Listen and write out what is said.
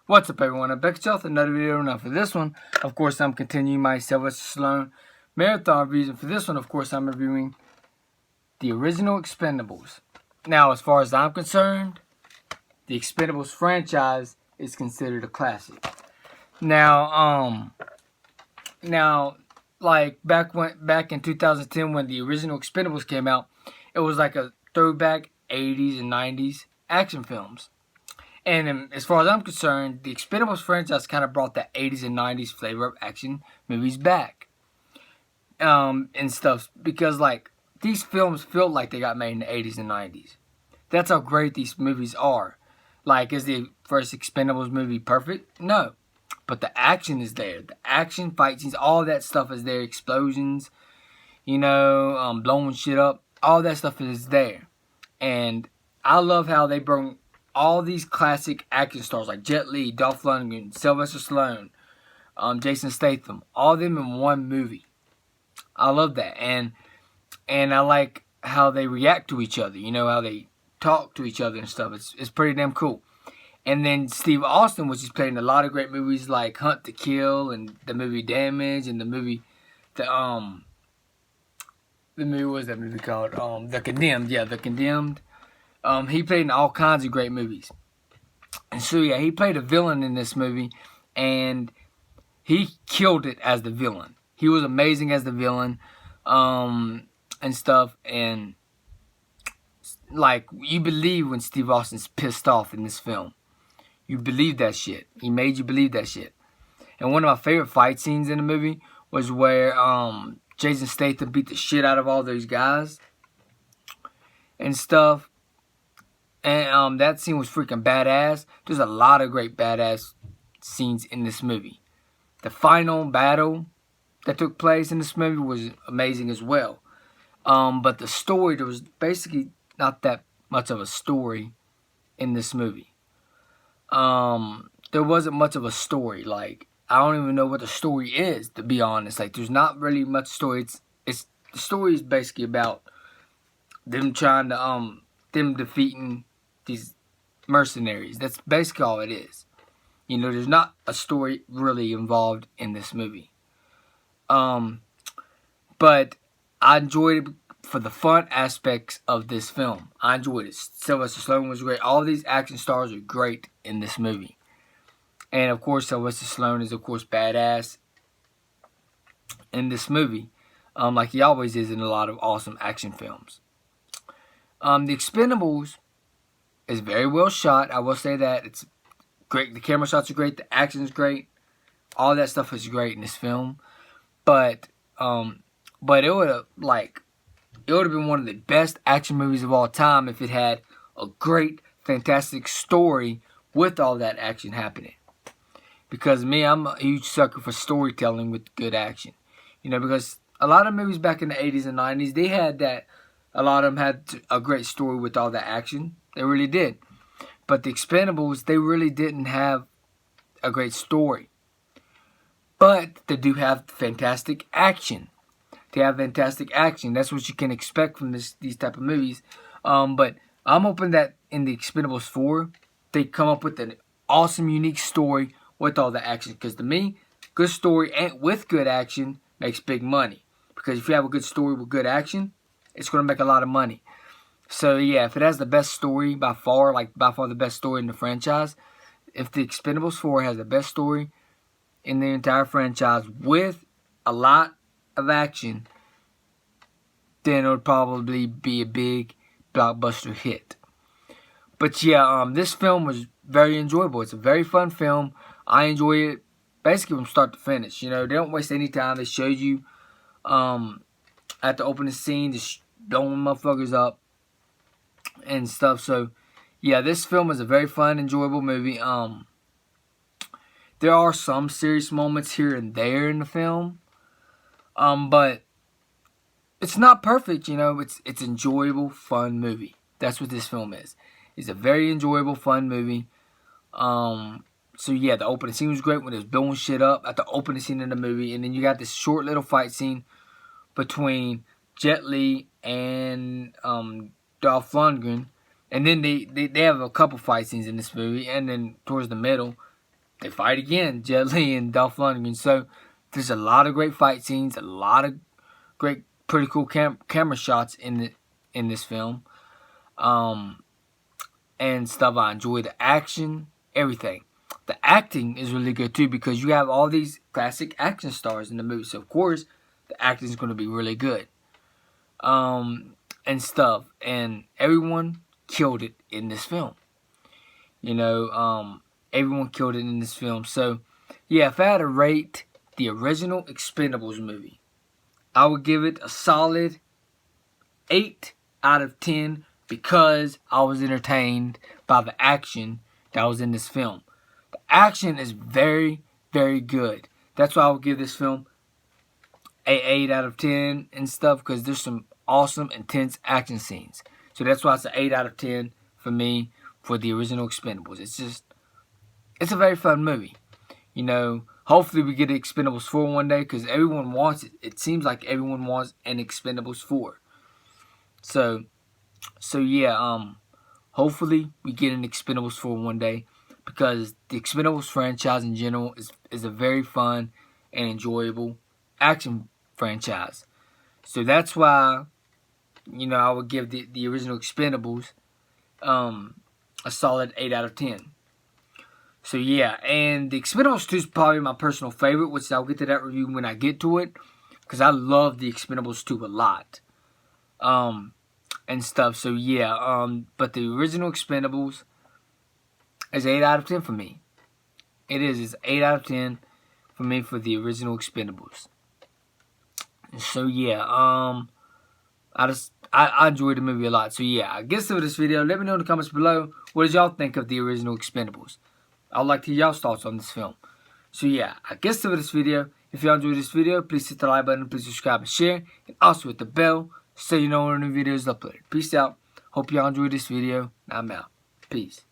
What's up, everyone? I'm back with another video. Now, for this one, of course, I'm continuing my Sylvester Stallone marathon reviews. And for this one, of course, I'm reviewing the original Expendables. Now, as far as I'm concerned, the Expendables franchise is considered a classic. Now, like back in 2010 when the original Expendables came out, it was like a throwback 80s and 90s action films. And as far as I'm concerned, the Expendables franchise kind of brought that 80s and 90s flavor of action movies back. And stuff. Because, like, these films feel like they got made in the 80s and 90s. That's how great these movies are. Like, is the first Expendables movie perfect? No. But the action is there. The action, fight scenes, all that stuff is there. Explosions, blowing shit up. All that stuff is there. And I love how they bring all these classic action stars like Jet Li, Dolph Lundgren, Sylvester Stallone, Jason Statham, all of them in one movie. I love that, and I like how they react to each other. How they talk to each other and stuff. It's pretty damn cool. And then Steve Austin, which is played in a lot of great movies like Hunt to Kill and the movie Damage and the movie what was that movie called? The Condemned. Yeah, The Condemned. He played in all kinds of great movies. And so, yeah, he played a villain in this movie, and he killed it as the villain. He was amazing as the villain, and stuff. And, like, you believe when Steve Austin's pissed off in this film. You believe that shit. He made you believe that shit. And one of my favorite fight scenes in the movie was where Jason Statham beat the shit out of all those guys and stuff. And that scene was freaking badass. There's a lot of great badass scenes in this movie. The final battle that took place in this movie was amazing as well. But the story, there was basically not that much of a story in this movie. There wasn't much of a story. Like, I don't even know what the story is, to be honest. Like, there's not really much story. The story is basically about them trying to, them defeating these mercenaries. That's basically all it is. There's not a story really involved in this movie. But I enjoyed it for the fun aspects of this film. I enjoyed it. Sylvester Stallone was great. All these action stars are great in this movie. And, of course, Sylvester Stallone is, of course, badass in this movie. Like he always is in a lot of awesome action films. The Expendables is very well shot. I will say that. It's great. The camera shots are great. The action is great. All that stuff is great in this film. But it would have been one of the best action movies of all time if it had a great, fantastic story with all that action happening. Because me, I'm a huge sucker for storytelling with good action. Because a lot of movies back in the 80s and 90s, they had that. A lot of them had a great story with all that action. They really did. But the Expendables, they really didn't have a great story. But they do have fantastic action. They have fantastic action. That's what you can expect from these type of movies. But I'm hoping that in the Expendables 4, they come up with an awesome, unique story with all the action. Because to me, good story and with good action makes big money. Because if you have a good story with good action, it's going to make a lot of money. So, yeah, if it has the best story by far the best story in the franchise, if the Expendables 4 has the best story in the entire franchise with a lot of action, then it would probably be a big blockbuster hit. But, yeah, this film was very enjoyable. It's a very fun film. I enjoy it basically from start to finish. They don't waste any time. They showed you at the opening scene, just blowing motherfuckers up and stuff. So, yeah, this film is a very fun, enjoyable movie. There are some serious moments here and there in the film, but it's not perfect. It's enjoyable, fun movie. That's what this film is. It's a very enjoyable, fun movie. So, yeah, the opening scene was great when it was blowing shit up at the opening scene of the movie, and then you got this short little fight scene between Jet Li and Dolph Lundgren, and then they have a couple fight scenes in this movie, and then towards the middle, they fight again, Jet Li and Dolph Lundgren. So there's a lot of great fight scenes, a lot of great, pretty cool camera shots in this film, and stuff. I enjoy the action, everything. The acting is really good too because you have all these classic action stars in the movie, so of course the acting is going to be really good, and stuff. And everyone killed it in this film. Everyone killed it in this film. So, yeah, if I had to rate the original Expendables movie, I would give it a solid 8 out of 10 because I was entertained by the action that was in this film. The action is very, very good. That's why I would give this film an 8 out of 10 and stuff because there's some awesome, intense action scenes. So that's why it's an 8 out of 10 for me for the original Expendables. It's a very fun movie. Hopefully we get Expendables 4 one day because everyone wants it. It seems like everyone wants an Expendables 4. So yeah, hopefully we get an Expendables 4 one day because the Expendables franchise in general is a very fun and enjoyable action franchise. So that's why, I would give the original Expendables a solid 8 out of 10. So yeah, and the Expendables 2 is probably my personal favorite, which I'll get to that review when I get to it, because I love the Expendables 2 a lot, and stuff. So yeah, but the original Expendables is 8 out of 10 for me. It's 8 out of 10 for me for the original Expendables. So yeah, I enjoyed the movie a lot. So yeah, I guess for this video, let me know in the comments below, what did y'all think of the original Expendables? I'd like to hear y'all's thoughts on this film. So yeah, I guess for this video, if y'all enjoyed this video, please hit the like button, please subscribe and share, and also hit the bell so you know when a new video is uploaded. Peace out. Hope y'all enjoyed this video. I'm out. Peace.